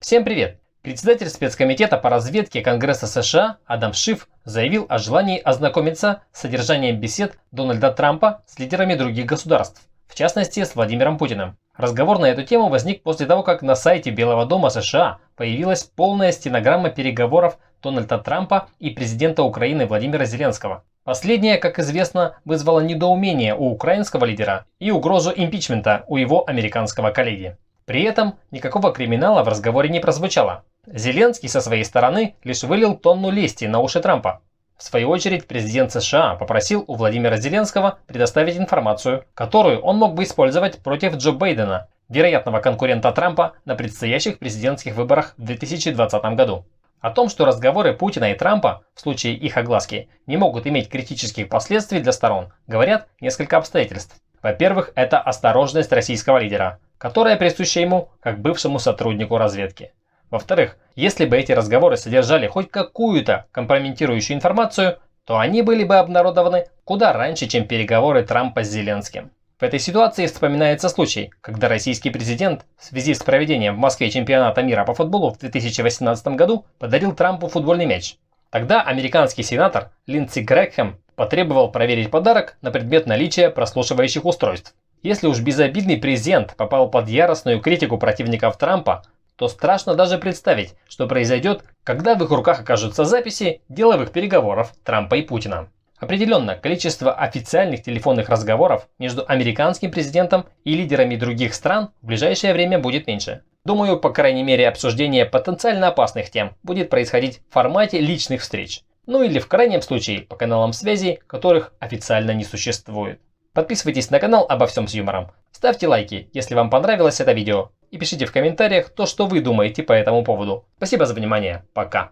Всем привет! Председатель спецкомитета по разведке Конгресса США Адам Шиф заявил о желании ознакомиться с содержанием бесед Дональда Трампа с лидерами других государств, в частности с Владимиром Путиным. Разговор на эту тему возник после того, как на сайте Белого дома США появилась полная стенограмма переговоров Дональда Трампа и президента Украины Владимира Зеленского. Последнее, как известно, вызвало недоумение у украинского лидера и угрозу импичмента у его американского коллеги. При этом никакого криминала в разговоре не прозвучало. Зеленский со своей стороны лишь вылил тонну лести на уши Трампа. В свою очередь президент США попросил у Владимира Зеленского предоставить информацию, которую он мог бы использовать против Джо Байдена, вероятного конкурента Трампа на предстоящих президентских выборах в 2020 году. О том, что разговоры Путина и Трампа, в случае их огласки, не могут иметь критических последствий для сторон, говорят несколько обстоятельств. Во-первых, это осторожность российского лидера, которая присуща ему как бывшему сотруднику разведки. Во-вторых, если бы эти разговоры содержали хоть какую-то компрометирующую информацию, то они были бы обнародованы куда раньше, чем переговоры Трампа с Зеленским. В этой ситуации вспоминается случай, когда российский президент в связи с проведением в Москве чемпионата мира по футболу в 2018 году подарил Трампу футбольный мяч. Тогда американский сенатор Линдси Грэхэм потребовал проверить подарок на предмет наличия прослушивающих устройств. Если уж безобидный президент попал под яростную критику противников Трампа, то страшно даже представить, что произойдет, когда в их руках окажутся записи деловых переговоров Трампа и Путина. Определенно, количество официальных телефонных разговоров между американским президентом и лидерами других стран в ближайшее время будет меньше. Думаю, по крайней мере, обсуждение потенциально опасных тем будет происходить в формате личных встреч. Ну или в крайнем случае по каналам связи, которых официально не существует. Подписывайтесь на канал «Обо всем с юмором». Ставьте лайки, если вам понравилось это видео. И пишите в комментариях то, что вы думаете по этому поводу. Спасибо за внимание. Пока.